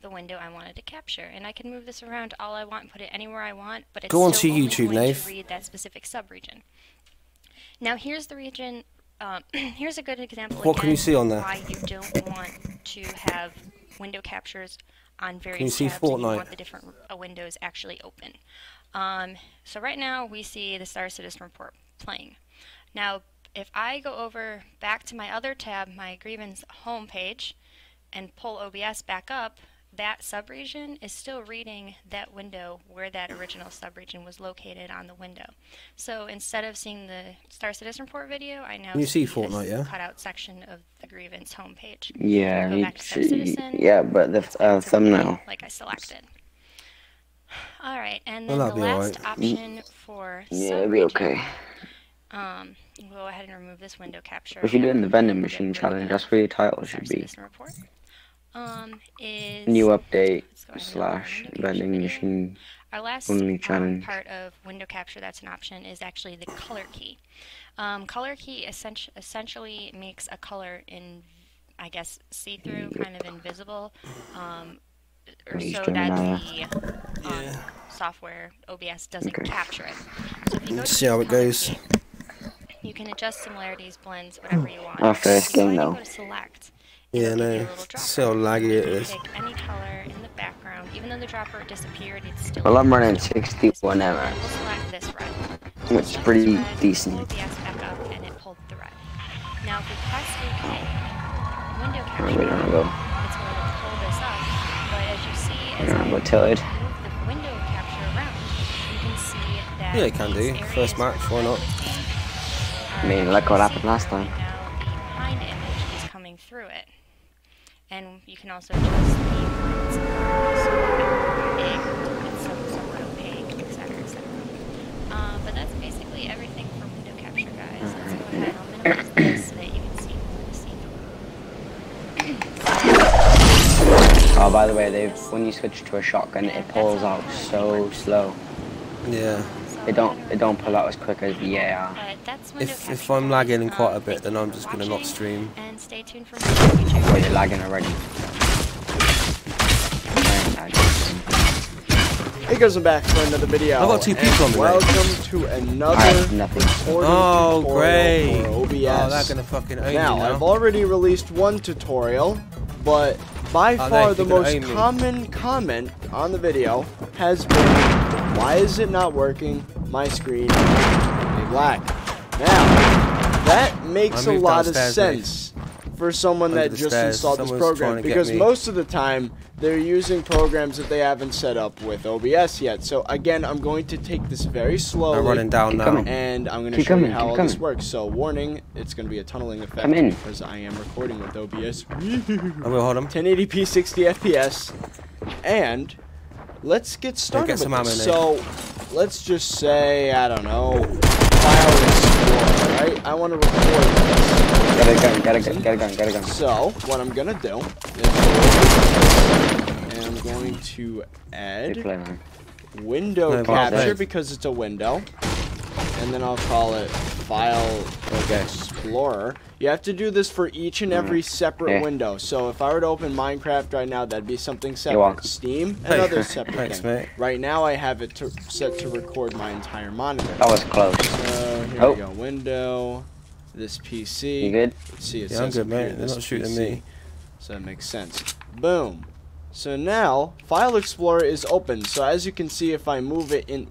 the window I wanted to capture. And I can move this around all I want and put it anywhere I want, but it's Go still onto only YouTube, going Nave. to read that specific subregion. Now here's the region, here's a good example What can you see on there? why you don't want to have window captures on various Can you see tabs and you Fortnite? want the different windows actually open. So right now we see the Star Citizen report playing. Now if I go over back to my other tab, my grievance home page, and pull OBS back up, that subregion is still reading that window where that original subregion was located on the window. So instead of seeing the Star Citizen report video, I now see Fortnite, this yeah? cutout section of the grievance homepage. Yeah, Go back to Star Citizen, yeah, but the thumbnail. like I selected. All right, and Well, then the that'll be last alright. option for Yeah, it'll be subregion, okay. we'll go ahead and remove this window capture. If you're doing the vending and machine get rid challenge, of that's where your title Star should be. Citizen report. Is New update let's go ahead and slash open the window capture vending video. machine Our last only challenge. part of window capture that's an option is actually the color key. Color key essentially makes a color in, I guess, see-through, kind of invisible, or so that the software OBS doesn't capture it. So if you go to See how it color goes. key, you can adjust similarities, blends, whatever you want. Our first So game go ahead and though. go to select. Yeah, It'll give you a no. little dropper. So laggy it is. Pick any color in the background. Even though the dropper disappeared, it's still. Well, I'm running 61 And error, we'll select this red. which is Select pretty this red, decent. pull OBS back up, and it pulled the red. Now, if we press OK, window capture, Where do I go? it's going to pull this up. But as you see, as Yeah, I but tilted. move the window capture around, you can see that. Yeah, it can do. these areas First match, why not? I mean, like what happened last time. Right now, the behind image is coming through it. And you can also adjust the lines so big, it's somewhat opaque, etc., etc. But that's basically everything from window capture, guys. Let's go ahead. I'll minimize this so that you can see Oh, by the way, when you switch to a shotgun, it pulls out so slow. Yeah. It don't pull out as quick as the AR. But that's window If capture, I'm lagging in quite a thank bit, then you I'm for just gonna not watching, stream. And stay tuned for more future Oh, you're lagging already. Hey guys, I'm back for another video. I've got 2 people on the way. Welcome to another nothing. recording Oh, tutorial great. for OBS. Oh, they're gonna fucking own Now, me now. I've already released one tutorial, but by far the most common comment on the video has been, why is it not working? My screen is black. Now, that makes a lot of sense for someone that just installed this program, because most of the time they're using programs that they haven't set up with OBS yet. So again, I'm going to take this very slowly. I'm running down now. And I'm going to show you how all this works. So warning, it's going to be a tunneling effect because I am recording with OBS. I will hold them. 1080p 60 FPS. And let's get started with this. So let's just say, I don't know, File Explorer, right? I want to record this. Get a gun. So, what I'm gonna do is I'm going to add window capture because it's a window, and then I'll call it File Explorer. You have to do this for each and every separate window. So if I were to open Minecraft right now, that'd be something separate. Steam, another separate thing. Mate. Right now, I have it set to record my entire monitor. That was close. Here we go. Window. This PC. You good? See, it Yeah, I'm says good, up here, mate. They're this not shooting PC. me. So that makes sense. Boom. So now, File Explorer is open. So as you can see, if I move it in,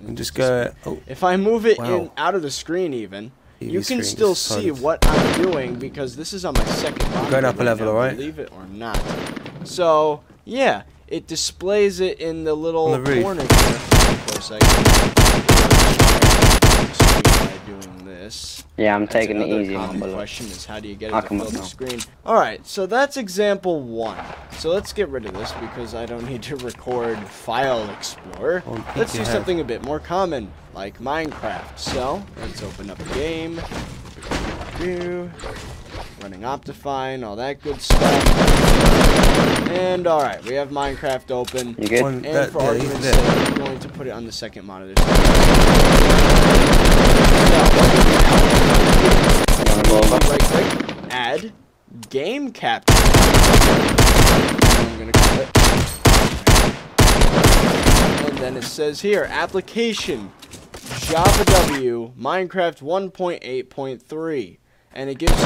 And just go. Oh, if I move it in out of the screen, even you can still see what I'm doing because this is on my second monitor. Going up a level, alright? Believe it or not. So yeah, it displays it in the little corner here. For a second. Doing this. Yeah, I'm taking the easy one. The question is, how do you get it to fill the screen? Alright, so that's example 1. So let's get rid of this because I don't need to record File Explorer. Let's do something a bit more common, like Minecraft. So let's open up the game. Running Optifine, all that good stuff. And alright, we have Minecraft open. You good? And for argument's sake, I'm going to put it on the second monitor. Right click, add game capture. I'm gonna call it then it says here, application, Java W, Minecraft 1.8.3. And it gives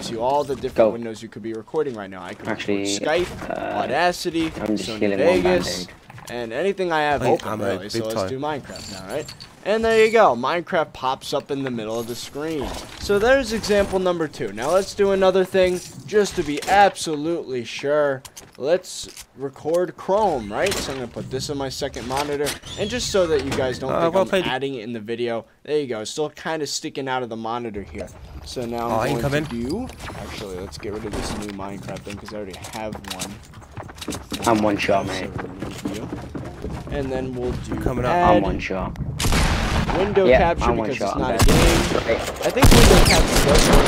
you all the different windows you could be recording right now. I could record Skype, Audacity, Sony Vegas, and anything I have open, really. So let's do Minecraft now, right? And there you go. Minecraft pops up in the middle of the screen. So there's example number 2. Now let's do another thing just to be absolutely sure. Let's record Chrome, right? So I'm going to put this on my second monitor. And just so that you guys don't think I'm adding it in the video, there you go. It's still kind of sticking out of the monitor here. So now I'm going to do... Actually, let's get rid of this new Minecraft thing because I already have one. I'm one shot, mate. And then we'll do I'm one shot. Window capture because it's not a game. I think window capture does work.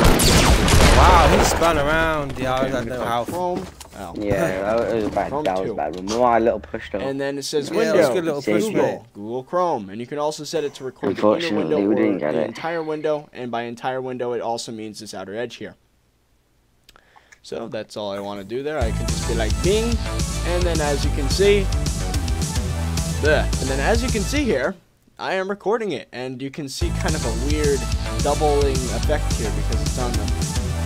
Wow, he spun around. Yeah, I don't know how. Chrome. Oh. Yeah, that was bad. That was bad. My little push though. And then it says window. Google Chrome, and you can also set it to record the inner window or the entire window. And by entire window, it also means this outer edge here. So that's all I want to do there. I can just be like Bing, and then as you can see, here, I am recording it, and you can see kind of a weird doubling effect here because it's on the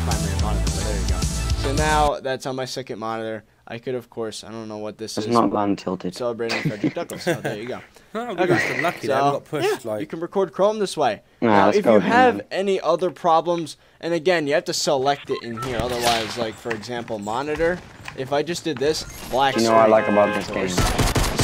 primary monitor. But there you go. So now that's on my second monitor. I could, of course, I don't know what this is. It's not gone tilted. Celebrating Frederick Douglass. So there you go. Okay. Lucky that I got pushed, you can record Chrome this way. Now, if you have any other problems, and again, you have to select it in here. Otherwise, like for example, monitor. If I just did this, black screen. You know what I like about this game?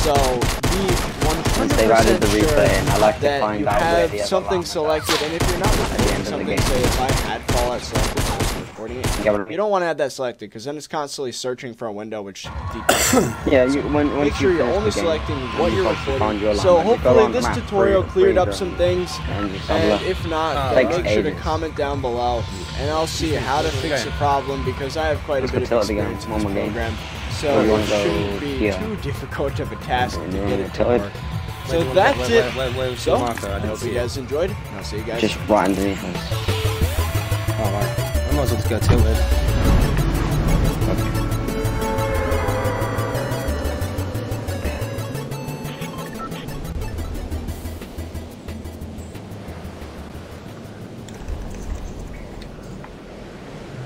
So be 100% they've added the replay, and I like to that find you out have where the something selected, and if you're not recording something, say if I had Fallout selected, I was recording it. You don't want to have that selected because then it's constantly searching for a window, which yeah, make sure you're only selecting what you're recording. So hopefully this tutorial cleared up some things, and if not, then make sure to comment down below, and I'll see how to fix the problem because I have quite a bit of experience in this program. So it shouldn't be too difficult of a task to get it to work. So that's it. So I hope you guys enjoyed. I'll see you guys. Just right underneath us. Alright. I might as well just go tilted.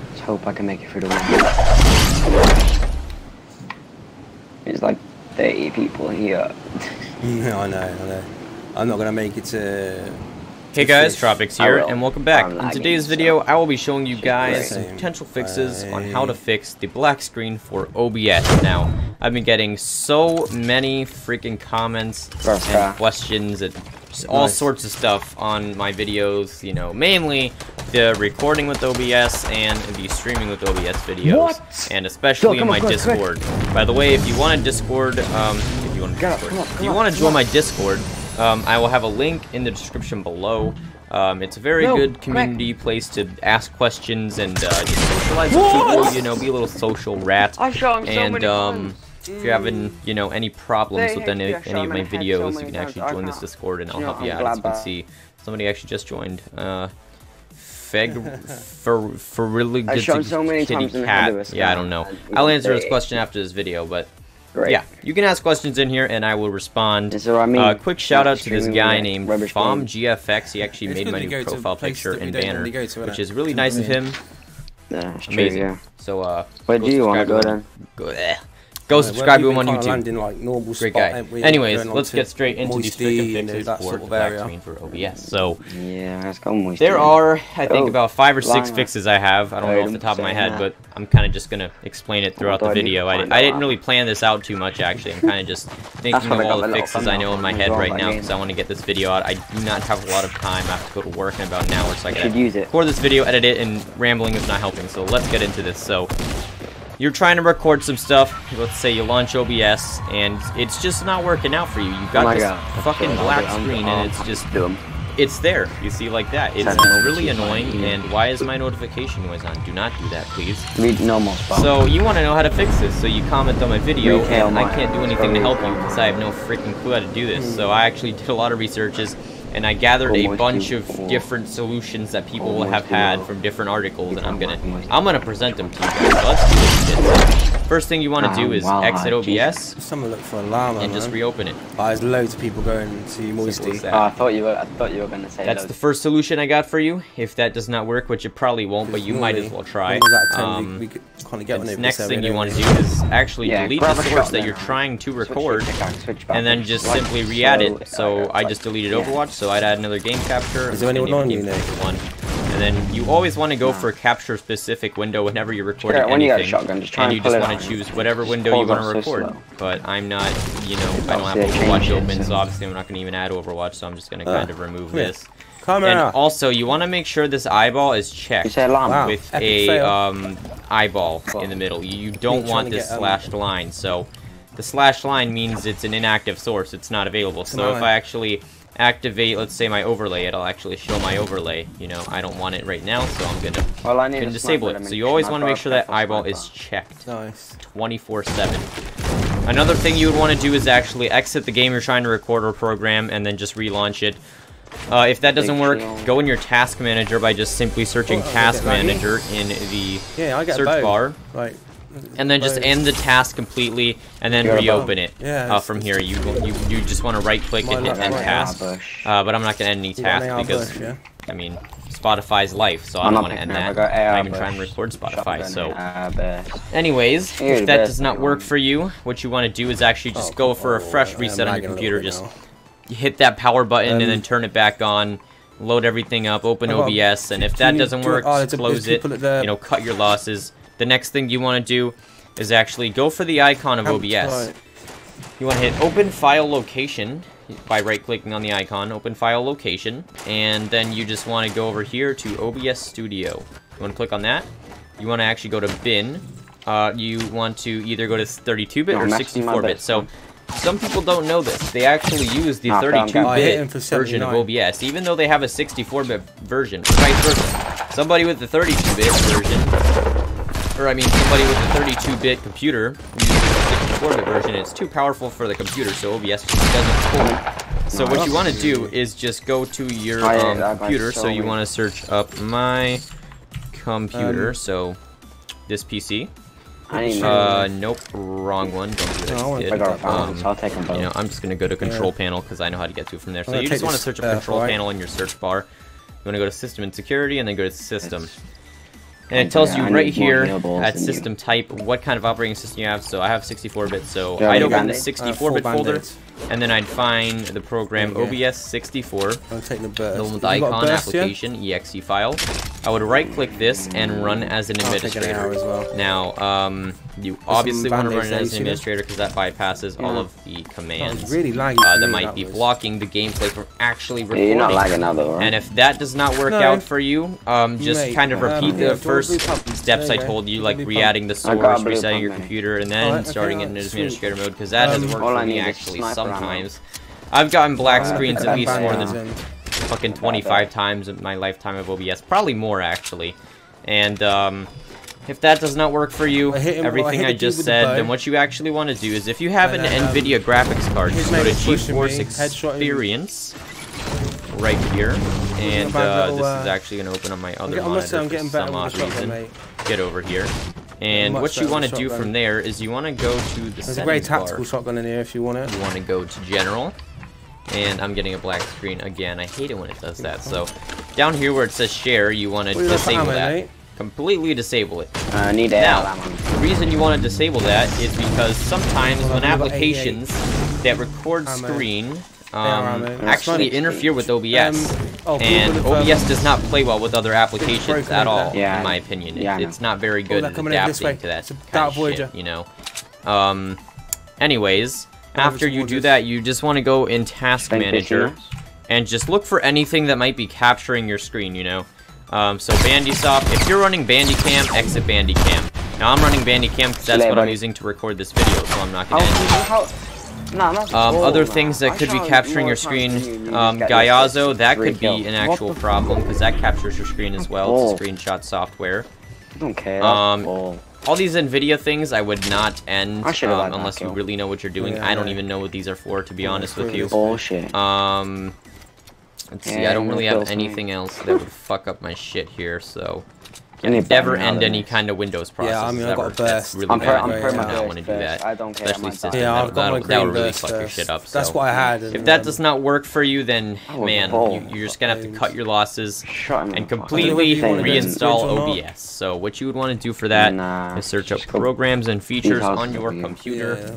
Let's hope I can make it through the window. There's like 30 people here. I know. I'm not gonna make it to... Hey guys, Tropics here, and welcome back. In today's video, I will be showing you guys some potential fixes on how to fix the black screen for OBS. Now, I've been getting so many freaking comments and questions and all sorts of stuff on my videos, you know, mainly the recording with OBS and the streaming with OBS videos, and especially in my Discord. By the way, if you want a Discord, if you want to join my Discord, I will have a link in the description below. It's a very good community place to ask questions and just socialize with people, you know, be a little social rat. And if you're having, you know, any problems with any of my videos, you can actually join this Discord and I'll help you out. As you can see, somebody actually just joined. For really good kitty cat. Yeah, I don't know. I'll answer his question after this video, but yeah, you can ask questions in here and I will respond. Quick shout out to this guy named FomGFX. He actually made my new profile picture and banner, which is really nice of him. Amazing. So where do you want to go then? Go subscribe to him on YouTube. Great guy. Anyways, let's get straight into these freaking fixes for the black screen for OBS. So, there are, I think, about 5 or 6 fixes I have. I don't know off the top of my head, but I'm kind of just going to explain it throughout the video. I didn't really plan this out too much, actually. I'm kind of just thinking of all the fixes I know in my head right now because I want to get this video out. I do not have a lot of time. I have to go to work in about an hour, so I can record this video, edit it, and rambling is not helping. So, let's get into this. So, you're trying to record some stuff, let's say you launch OBS, and it's just not working out for you. You've got this fucking black screen, and it's just, it's there, you see, like that. It's really annoying, and why is my notification noise on? Do not do that, please. So, you want to know how to fix this, so you comment on my video, and I can't do anything to help you, because I have no freaking clue how to do this. So, I actually did a lot of researches, and I gathered a bunch of different solutions that people have had from different articles, and I'm gonna present them to you guys. So let's do this shit. First thing you want to do is exit OBS Someone look for a llama, and just reopen it. There's loads of people going to Moisty. I thought you were going to say that's the first solution I got for you. If that does not work, which it probably won't, but you might as well try. The next thing you want to do is actually delete the source that you're trying to record, and then just simply re-add it. So I just deleted Overwatch, so I'd add another game capture. Is there anyone on you, Nick? And then you always want to go for a capture-specific window whenever you're recording anything, and you just want to choose whatever window you want to record. But I'm not, you know, I don't have Overwatch open, so obviously I'm not going to even add Overwatch, so I'm just going to kind of remove this. And also, you want to make sure this eyeball is checked with a eyeball in the middle. You don't want this slashed line. So the slashed line means it's an inactive source. It's not available. So if I actually activate, let's say, my overlay, it'll actually show my overlay. You know, I don't want it right now, so I'm gonna disable it. So you always want to make sure that eyeball is checked 24/7. Another thing you would want to do is actually exit the game you're trying to record or program and then just relaunch it. If that doesn't work, go in your task manager by just simply searching task manager in the search bar. And then just end the task completely, and then reopen it from here. You just want to right click and hit end task. But I'm not gonna end any task because I mean Spotify's life, so I don't want to end that. I'm even trying to record Spotify. So, anyways, if that does not work for you, what you want to do is actually just go for a fresh reset on your computer. Just hit that power button and then turn it back on. Load everything up. Open OBS, and if that doesn't work, just close it. You know, cut your losses. The next thing you want to do is actually go for the icon of OBS. You want to hit Open File Location by right-clicking on the icon, Open File Location, and then you just want to go over here to OBS Studio. You want to click on that. You want to actually go to Bin. You want to either go to 32-bit or 64-bit. So some people don't know this. They actually use the 32-bit version of OBS, even though they have a 64-bit version, or vice versa. Somebody with the 32-bit version, or I mean somebody with a 32-bit computer uses the 64-bit version. It's too powerful for the computer, so OBS just doesn't pull it. So what you want to do is just go to your computer. So you want to search up my computer. So this PC. Nope, wrong one. Don't do that. I'll take them both. You know, I'm just gonna go to Control Panel because I know how to get to it from there. So you just want to search up Control Panel in your search bar. You want to go to System and Security, and then go to System. And it tells you right here at System Type what kind of operating system you have. So I have 64-bit, so I'd open the 64-bit folder, and then I'd find the program OBS 64, the icon application, exe file. I would right-click this and run as an administrator. Now, you obviously want to run it as an administrator because that bypasses all of the commands that might be blocking the gameplay from actually recording. And if that does not work out for you, just kind of repeat the first steps I told you, like re-adding the source, resetting your computer, and then starting it in administrator mode, because that has worked for me actually sometimes. I've gotten black screens at least more than fucking 25 times in my lifetime of OBS, probably more actually. And if that does not work for you, everything I just said, then what you actually want to do is, if you have an NVIDIA graphics card, just go to GeForce Experience right here, and this is actually going to open on my other monitor for some odd reason. Get over here. And what you want to do from there is you want to go to the settings bar. There's a great tactical shotgun in here if you want it. You want to go to General. And I'm getting a black screen again. I hate it when it does that. So down here where it says share, you want to disable that. Completely disable it. Now, the reason you want to disable that is because sometimes when applications that record screen actually interfere with OBS, and OBS does not play well with other applications at all, in my opinion. It's not very good at adapting to that kind of shit, you know. Anyways, after you do that, you just want to go in Task Manager and just look for anything that might be capturing your screen, you know. So Bandicam, if you're running Bandicam, exit Bandicam. Now I'm running Bandicam because that's what I'm using to record this video, so I'm not going to end it. Other things that could be capturing your screen, Gyazo, that could be an actual problem because that captures your screen as well. It's a screenshot software. All these NVIDIA things I would not end unless you really know what you're doing. I don't even know what these are for, to be honest with you. Let's see, I don't really have anything else that would fuck up my shit here, so never end any kind of Windows process. Yeah, I mean, I got a burst. That's really bad. You do not want to do that. I don't care. Especially system. Yeah, That'll really fuck your shit up. That's what I had. If that does not work for you, then man, you're just gonna have to cut your losses and completely reinstall OBS. So what you would want to do for that is search up programs and features on your computer.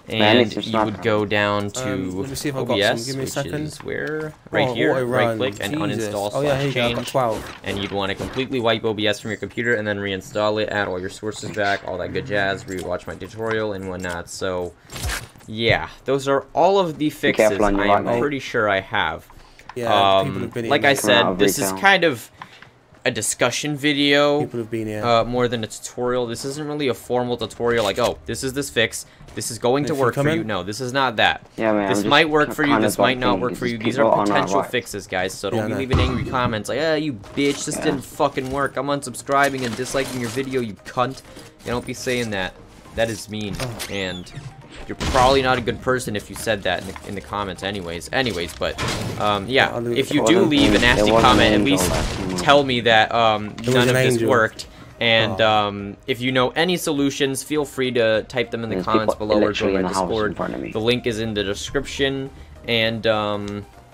And you would go down to OBS, which is where, right here, right-click and uninstall /change. And you'd want to completely wipe OBS from your computer and then reinstall it, add all your sources back, all that good jazz, rewatch my tutorial and whatnot. So, yeah, those are all of the fixes I am pretty sure I have. Like I said, this is kind of a discussion video more than a tutorial. This isn't really a formal tutorial like, oh, this is this fix, this is going to work for you. No, this is not that. This might work for you, this might not work for you. These are potential fixes, guys, so don't be leaving angry comments like, you bitch, this didn't fucking work, I'm unsubscribing and disliking your video, you cunt. You don't be saying that. That is mean, and you're probably not a good person if you said that in the comments anyways, but yeah, if you do leave a nasty comment, at least tell me that none of this worked, and if you know any solutions, feel free to type them in the comments below or join my Discord. The link is in the description, and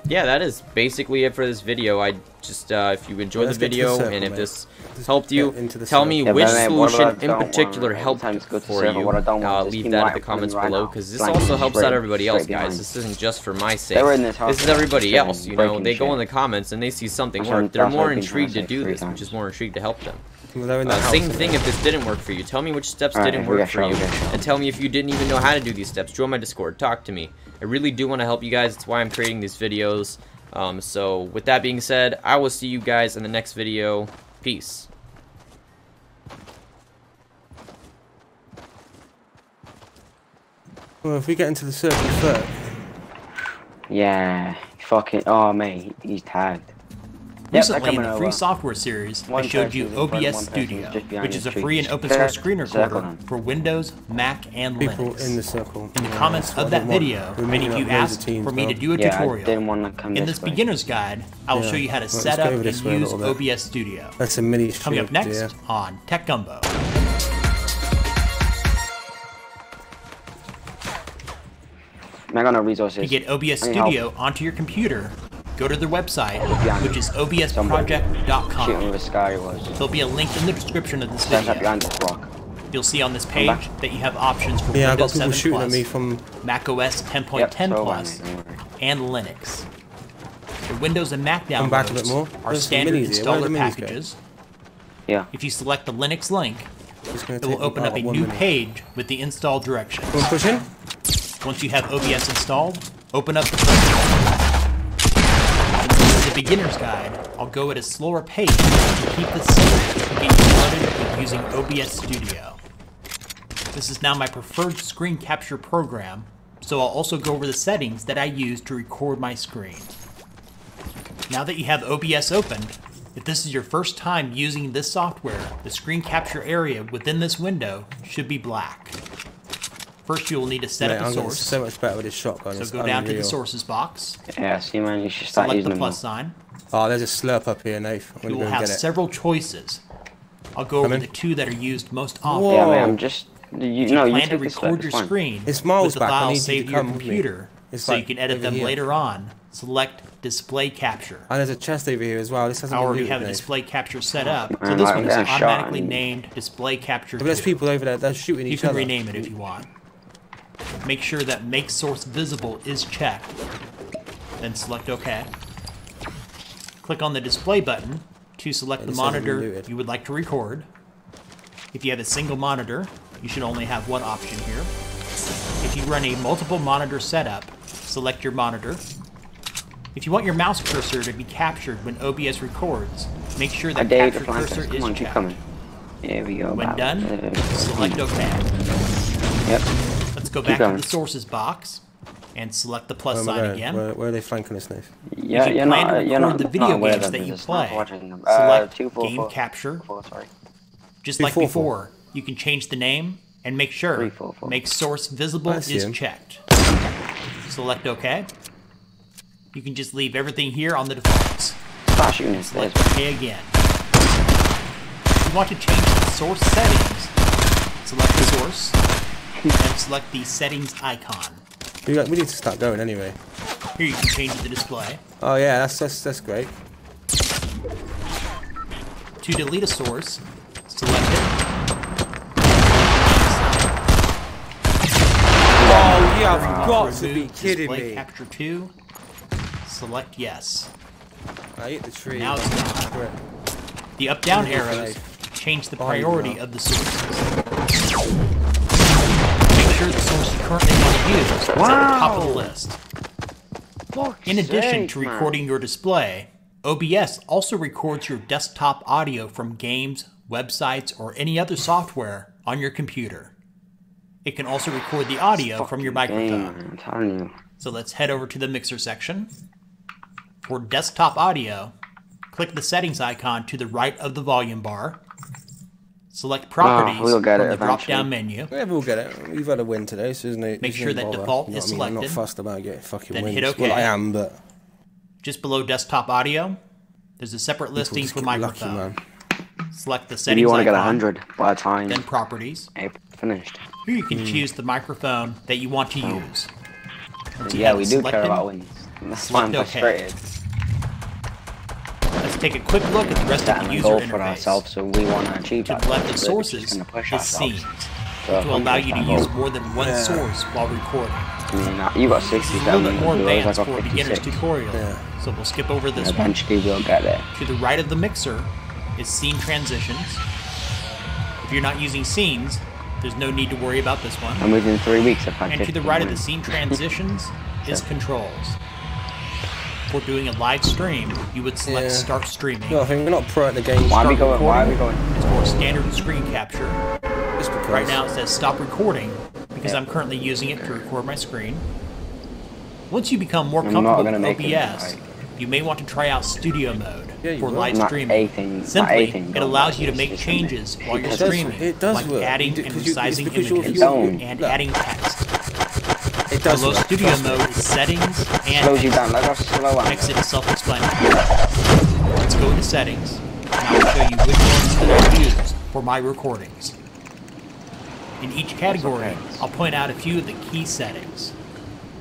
yeah, that is basically it for this video. I just, if you enjoyed the video, and if this helped you, tell me which solution in particular helped for you. Leave that in the comments below, because this also helps out everybody else, guys. This isn't just for my sake. This is everybody else, you know. They go in the comments and they see something work. They're more intrigued to do this, which is more intrigued to help them. Same thing if this didn't work for you. Tell me which steps didn't work for you, and tell me if you didn't even know how to do these steps. Join my Discord. Talk to me. I really do want to help you guys. That's why I'm creating these videos. So with that being said, I will see you guys in the next video. Peace. Well, if we get into the circle first. Yeah, fucking. Oh, mate, he's tagged. Recently, in the free software series, I showed you OBS Studio, which is a free and open source screen recorder for Windows, Mac, and Linux. In the comments of that video, many of you asked for me to do a tutorial. In this beginner's guide, I will show you how to set up and use OBS Studio. That's a mini Coming up next on Tech Gumbo. To get OBS Studio onto your computer, go to their website, which is obsproject.com. There'll be a link in the description of this video. You'll see on this page that you have options for Windows 7 Plus, Mac OS 10.10 Plus, and Linux. The Windows and Mac downloads are standard installer packages. If you select the Linux link, it will open up a new page with the install directions. Once you have OBS installed, open up the program. In the beginner's guide, I'll go at a slower pace to keep this simple to get you started with using OBS Studio. This is now my preferred screen capture program, so I'll also go over the settings that I use to record my screen. Now that you have OBS opened, if this is your first time using this software, the screen capture area within this window should be black. First, you will need to set up a source. So much better with this shotgun. So go down to the sources box. Yeah, see, man, you should start using the plus sign. Oh, there's a slurp up here, Nath. You will have several choices. I'll go over the two that are used most often. Yeah, man, I'm just. You plan to record your screen with the files saved to your computer, so you can edit them later on. Select Display Capture. And there's a chest over here as well. This hasn't I already have a Display Capture set up, so this one is automatically named Display Capture 2. There's people over there. They're shooting each other. You can rename it if you want. Make sure that Make Source Visible is checked. Then select OK. Click on the Display button to select the monitor you would like to record. If you have a single monitor, you should only have one option here. If you run a multiple monitor setup, select your monitor. If you want your mouse cursor to be captured when OBS records, make sure that capture cursor is checked. Here we go. When done, select OK. Yep. Let's go back to the sources box and select the plus sign again. Where are they flanking us, Nath? Yeah, if you plan to record the video games that you play, select Game Capture. Just like before, you can change the name and make sure Make Source Visible is checked. Select OK. You can just leave everything here on the defaults. Select OK again. you want to change the source settings, select the source, and select the settings icon. We need to start going anyway. Here you can change the display. Oh yeah, that's great. To delete a source, select it. Oh, you have got to be kidding display me. Capture 2, select yes. I hit the tree. Now it's done. The up-down arrows change the priority of the sources. Make sure the source you currently want to use is at the top of the list. In addition to recording your display, OBS also records your desktop audio from games, websites, or any other software on your computer. It can also record the audio from your microphone. I'm telling you. So let's head over to the mixer section. For desktop audio, click the settings icon to the right of the volume bar. Select properties we'll get from it the drop-down menu. Yeah, we'll get it. We've had a win today, so isn't it? Make sure that default is selected. I'm not fussed about getting fucking Then wins. hit OK. Well, I am, but just below desktop audio, there's a separate listing for microphone. Lucky, Select the settings you want to get icon, 100 by the time then properties. Finished. Here you can choose the microphone that you want to use. Yeah, we do care about wins. That's why I'm frustrated. Let's take a quick look at the rest of the user goal interface. for ourselves, so we want to achieve To that. select the sources is scenes, which will allow you to use more than one source while recording. You got This is a 67 little bit more viewers, I advanced got for a beginner's 56. tutorial, so we'll skip over this one. Eventually we'll get there. To the right of the mixer is scene transitions. If you're not using scenes, there's no need to worry about this one. And within 3 weeks I've had And to the 50 right of the wins. scene transitions is controls. For doing a live stream, you would select start streaming. No, I think we're not pro at the game. Why are we going? It's for standard screen capture. Just because. Right now it says stop recording because I'm currently using it to record my screen. Once you become more comfortable with OBS, you may want to try out studio mode for live streaming. Simply, it allows you to make changes while you're streaming, like adding and resizing images and adding text. Although studio mode is settings and makes it self-explanatory. Let's go into settings, and I will show you which ones that I use for my recordings. In each category, I'll point out a few of the key settings.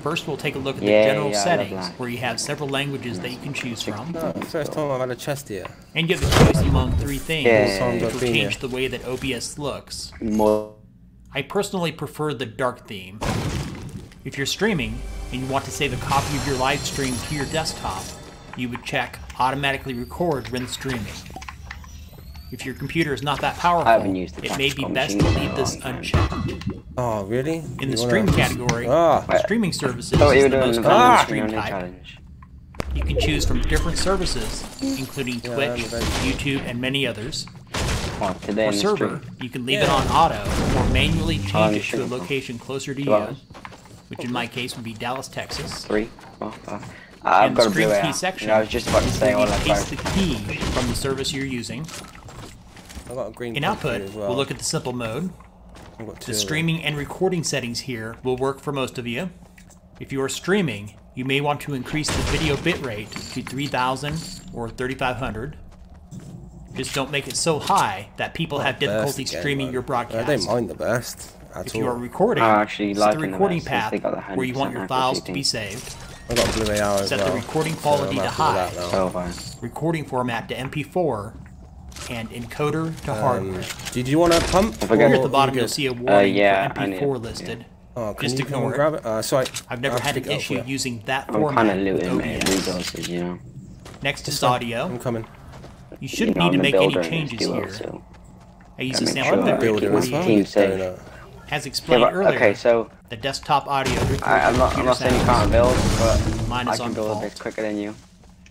First, we'll take a look at the general settings, where you have several languages that you can choose from. First time I've had a chest here. And you have a choice among three things, which will change the way that OBS looks. I personally prefer the dark theme. If you're streaming, and you want to save a copy of your live stream to your desktop, you would check Automatically Record when streaming. If your computer is not that powerful, it may be best to leave this unchecked. Oh, really? In the stream category, streaming services is the most common stream type. You can choose from different services, including Twitch, YouTube, and many others. For server, you can leave it on auto, or manually change it to a location closer to you, which in my case would be Dallas, Texas. I've got a blue key section, I was just about to say all that. Paste the key from the service you're using. I got a green in output, we'll look at the simple mode. The streaming and recording settings here will work for most of you. If you are streaming, you may want to increase the video bitrate to 3000 or 3500. Just don't make it so high that people have difficulty streaming your broadcast. I don't mind the best at all. If you are recording, set the recording path where you want your files to be saved. I got blue AR as set the recording quality to high. Recording format to MP4. And encoder to hardware. Did you want a pump? Here at the bottom you'll see a warning for MP4 listed. Oh, just ignore it. Sorry. I've never had an issue using that format with OBS. Next is audio. I'm coming. You shouldn't need to make any changes here. I use a sample bitrate. As explained earlier, the desktop audio records I'm not saying you can't build, but mine is I can build a bit quicker than you.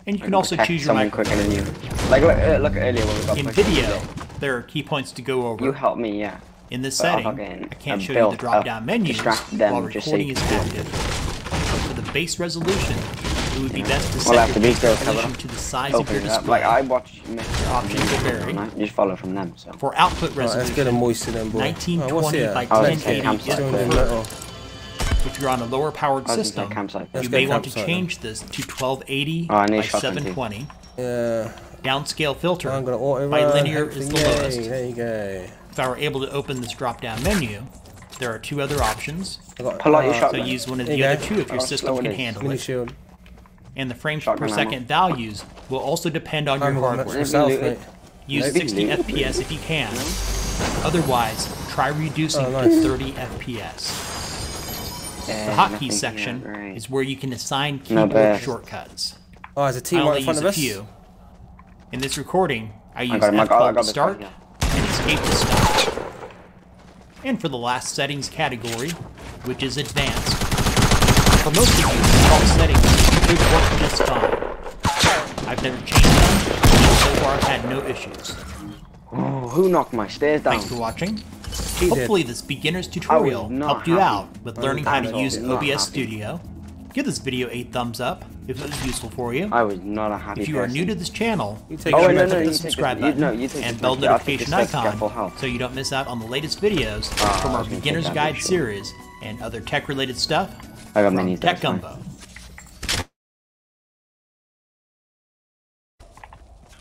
And you can also choose your microphone. Quicker than you. Like look earlier when we got in video, there are key points to go over. You help me, yeah. In this setting, I can't show you the drop-down menus while recording is active. For the base resolution, it would be best to set your base resolution to the size of your display. Like I watch your options will vary. Just follow from them. So. For output resolution, 1920 by 1080 is preferred. If you're on a lower powered system, you may want to change this to 1280 by 720. downscale filter. I'm gonna auto By linear is the lowest. There you go. If I were able to open this drop-down menu, there are two other options. So use one of the other two if your system can handle it. Shield. And the frames per second values will also depend on your hardware. Use 60 FPS if you can. Otherwise, try reducing to 30 FPS. The hotkey section is where you can assign keyboard shortcuts. Oh, there's a team right in front of us. In this recording, I use F12 to start and escape to stop. And for the last settings category, which is advanced, for most of you, default settings should work just fine. I've never changed them, and so far I've had no issues. Oh, who knocked my stairs down? Thanks for watching. Hopefully this beginner's tutorial helped you out with learning how to use OBS Studio. Give this video a thumbs up if it was useful for you. I was not a happy If you are new to this channel, make sure you click the subscribe button and bell notification icon so you don't miss out on the latest videos from our Beginner's Guide series and other tech-related stuff from Tech Gumbo.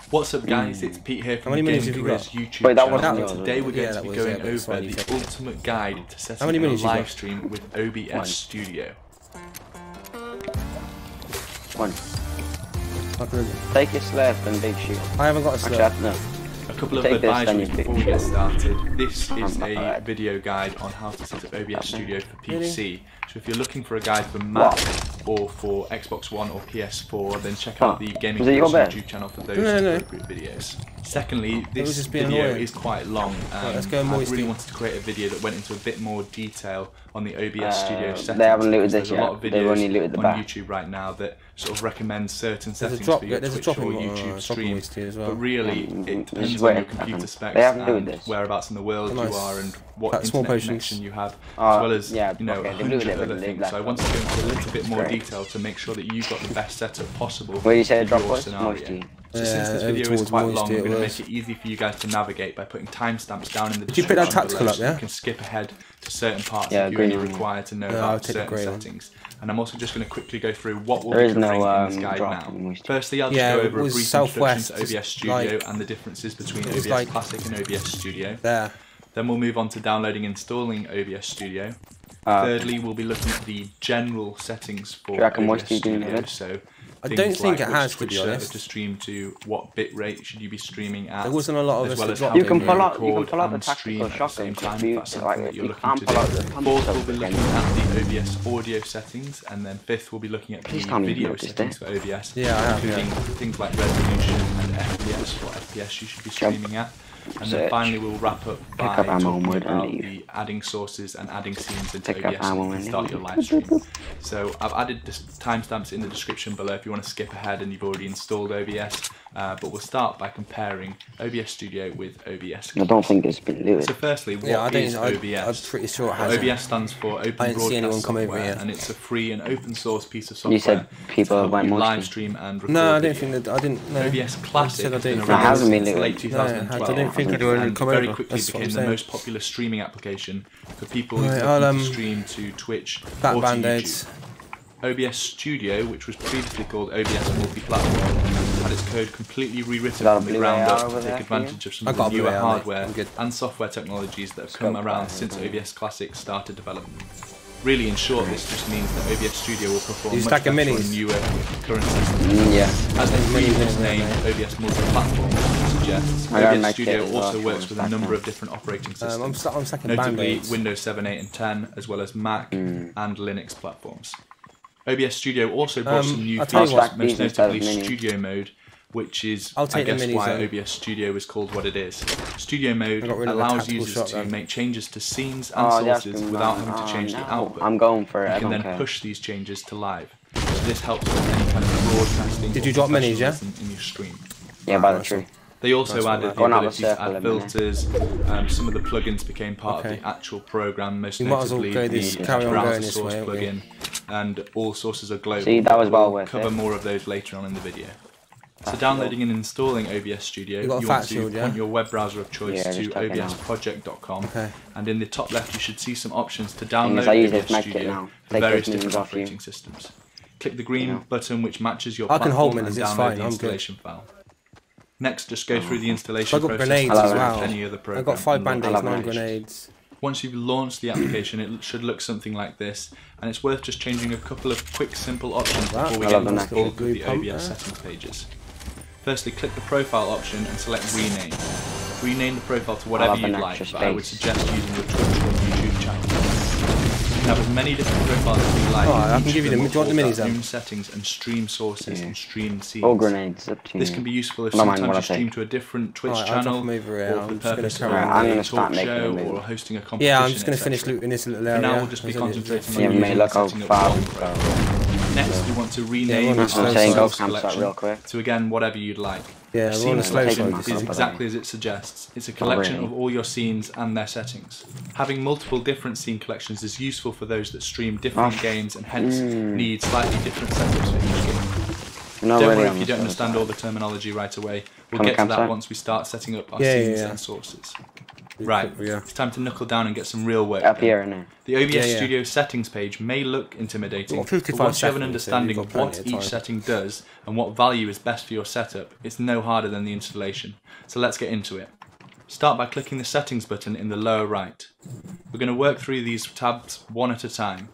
What's up guys, it's Pete here from the Gaming Careers YouTube channel. Today we're going to be going over the ultimate guide to setting up a live stream with OBS Studio. One. Take your slurp and big shield. I haven't got a slurp. No. A couple of advisories before we get started. This is a video guide on how to set up OBS Studio for PC. So if you're looking for a guide for Mac or for Xbox One or PS4, then check out the Gaming Careers YouTube channel for those appropriate videos. Secondly, this video is quite long, and I really wanted to create a video that went into a bit more detail on the OBS Studio settings. They haven't looted There's this a lot of videos on back. YouTube right now that sort of recommend certain settings for your Twitch or YouTube stream, but really it depends on your computer specs and whereabouts in the world you are and what internet connection you have, as well as you know, 100 other things. So I wanted to go into a little bit more detail to make sure that you've got the best setup possible for your scenario. So since this video is quite long, we're going to make it easy for you guys to navigate by putting timestamps down in the description. Did you put that tactical up, so you can skip ahead to certain parts if you only require to know about certain settings. And I'm also just going to quickly go through what we'll be covering in this guide now. Firstly, I'll just go over a brief introduction to OBS Studio and the differences between OBS Classic and OBS Studio. Then we'll move on to downloading and installing OBS Studio. Thirdly, we'll be looking at the general settings for OBS Studio. So I don't think it has, to be honest. To stream to what bitrate should you be streaming at? There wasn't a lot of us you can pull out the tactical shotgun if you're looking to do. Fourth, we'll be looking at the OBS audio settings, and then fifth, we'll be looking at the video settings for OBS, including things like resolution and FPS, what FPS you should be streaming at. And then finally we'll wrap up by talking about the adding sources and adding scenes into OBS and start your live stream. So I've added the timestamps in the description below if you want to skip ahead and you've already installed OBS. But we'll start by comparing OBS Studio with OBS. I don't think it's been looted. So firstly, what is OBS? I'm pretty sure it has. OBS stands for Open Broadcast Software, and it's a free and open source piece of software. You said people went live stream and record No, I don't think that. I didn't. No. OBS Classic has been around since late 2012. I don't think it would come very over. quickly became the most popular streaming application for people who looking to stream to Twitch or to YouTube. OBS Studio, which was previously called OBS Multi-Platform, had its code completely rewritten from the ground up to take advantage of some of the newer hardware and software technologies that have come around since OBS Classic started development. Really, in short, this just means that OBS Studio will perform much better on newer current systems. As the previous name, OBS Multi-Platform suggests, OBS Studio also works with a number of different operating systems, notably Windows 7, 8 and 10, as well as Mac and Linux platforms. OBS Studio also brought some new features, most notably Studio Mode, which is, I guess, why OBS Studio is called what it is. Studio Mode allows users to make changes to scenes and sources without having to change the output. I'm going for it. You can then push these changes to live. So this helps with any kind of broadcasting. Did you drop minis, yeah? In your stream. Yeah, by the tree. They also added the ability to add filters. Some of the plugins became part of the actual program, most notably the browser source plugin, and all sources are global. See, that was well worth it. We'll cover more of those later on in the video. So downloading and installing OBS Studio, you want to point your web browser of choice to obsproject.com, and in the top left you should see some options to download OBS Studio for various different operating systems. Click the green button which matches your platform and download the installation file. Next, just go through the installation I got process grenades as well. any other program. I got 5 band-aids, 9 grenades. Once you've launched the application, it should look something like this, and it's worth just changing a couple of quick, simple options before we get into the bulk of the OBS settings pages. Firstly, click the profile option and select rename. Rename the profile to whatever you'd like, but I would suggest using your Twitch or YouTube channel. You can have as many different profiles as you like. I can give you the minis then. Settings and stream sources and stream scenes. All grenades up to you. This can be useful if sometimes you stream to a different Twitch channel, or for the purpose of a talk show or hosting a competition. Yeah, I'm just going to finish looting this little area. For now, we'll just be concentrating on using and setting up one program. Next, we want to rename the collection real quick. to, again, whatever you'd like. Yeah, we're on a slow side. Is exactly as it suggests. It's a collection of all your scenes and their settings. Having multiple different scene collections is useful for those that stream different games and hence need slightly different setups for each game. Don't worry if you don't understand all the terminology right away. We'll get to that once we start setting up our scenes and sources. Right, it's time to knuckle down and get some real work up here now. The OBS Studio settings page may look intimidating, but once you have an understanding of what each setting does and what value is best for your setup, it's no harder than the installation. So let's get into it. Start by clicking the settings button in the lower right. We're going to work through these tabs one at a time.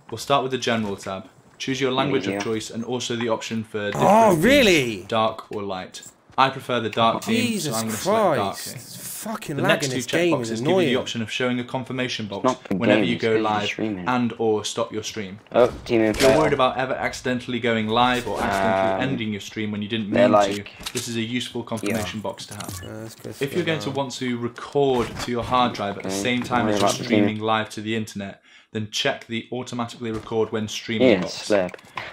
We'll start with the General tab. Choose your language of choice and also the option for different themes, dark or light. I prefer the dark theme, so I'm going to select dark here. Fucking the next two checkboxes give you the option of showing a confirmation box whenever you go live and or stop your stream. If you're worried about ever accidentally going live or accidentally ending your stream when you didn't mean to, this is a useful confirmation box to have. If you're going to want to record to your hard drive at the same time as you're streaming live to the internet, then check the automatically record when streaming box.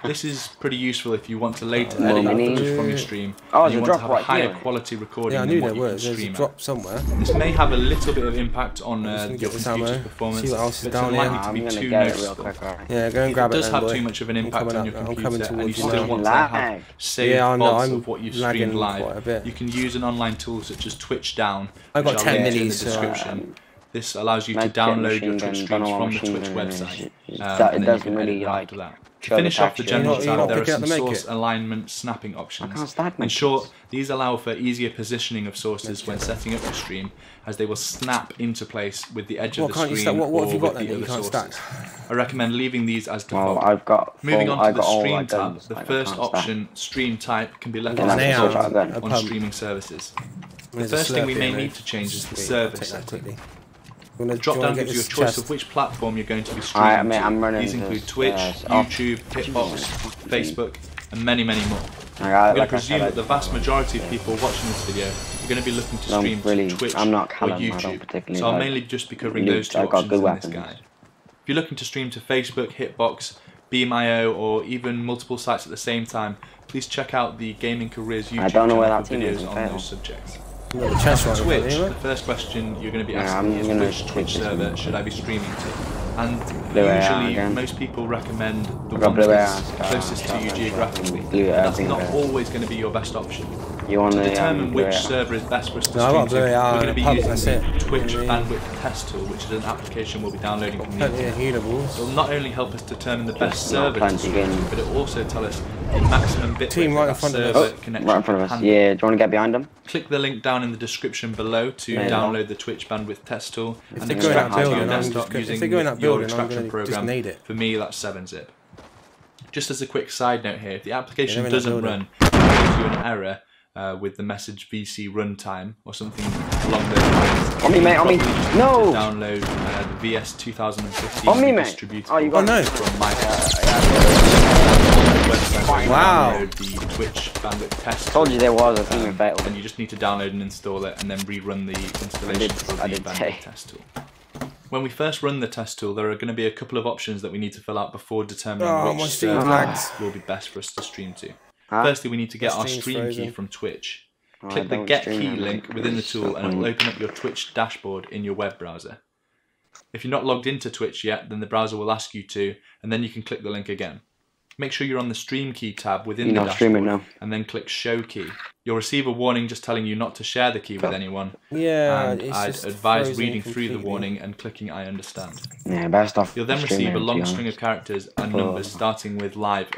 This is pretty useful if you want to later edit footage from your stream and you want to have a higher quality recording than what you can stream at. This may have a little bit of impact on your computer's performance, but it's unlikely to be too noticeable. If it does have too much of an impact on your computer and you still want to have saved VODs of what you've streamed live, you can use an online tool such as Twitch Down, which I'll link in the description. This allows you to download your Twitch streams from the Twitch website, and then you can edit them after that. To finish off the General tab, there are some source alignment snapping options. In short, these allow for easier positioning of sources when setting up your stream, as they will snap into place with the edge of the screen or with the other sources. I recommend leaving these as default. Moving on to the Stream tab, the first option, Stream Type, can be left as default on streaming services. The first thing we may need to change is the server setting. The drop down gives you a choice of which platform you're going to be streaming to. These include Twitch, YouTube, Hitbox, Facebook, and many, many more. I'm going to presume that the vast majority of people watching this video are going to be looking to stream to Twitch or YouTube, so I'll mainly just be covering those two options in this guide. If you're looking to stream to Facebook, Hitbox, Beam.io, or even multiple sites at the same time, please check out the Gaming Careers YouTube channel for videos on those subjects. As for Twitch, the first question you're going to be asking is which Twitch server should I be streaming to? And usually most people recommend the one that's closest to you geographically. That's not always going to be your best option. To determine which server is best for us to stream to, we're going to be using the Twitch bandwidth test tool, which is an application we'll be downloading from the internet. It will not only help us determine the best server to stream to, but it will also tell us the maximum bitrate that server connection can handle. Yeah, do you want to get behind them? Click the link down in the description below to download the Twitch bandwidth test tool and extract it to your desktop using your extraction program. For me, that's 7-zip. Just as a quick side note here, if the application doesn't run, it gives you an error with the message VC runtime or something along those lines. On me, mate, on me. No! Download the VS 2015 distributor you got no. from Microsoft. Wow. Download the Twitch bandwidth test. Told you there was a thing with fatal. And you just need to download and install it and then rerun the installation for the bandwidth test tool. When we first run the test tool, there are going to be a couple of options that we need to fill out before determining which server will be best for us to stream to. Firstly, we need to get our stream key from Twitch. Click the Get Key link within the tool and it will open up your Twitch dashboard in your web browser. If you're not logged into Twitch yet, then the browser will ask you to, and then you can click the link again. Make sure you're on the Stream Key tab within the dashboard and then click Show Key. You'll receive a warning just telling you not to share the key with anyone. Yeah, and I'd advise reading through the warning and clicking I understand. Yeah, best off. You'll then receive a long string of characters and numbers starting with live_,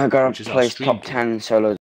gotta which is our place stream top key. 10 solos.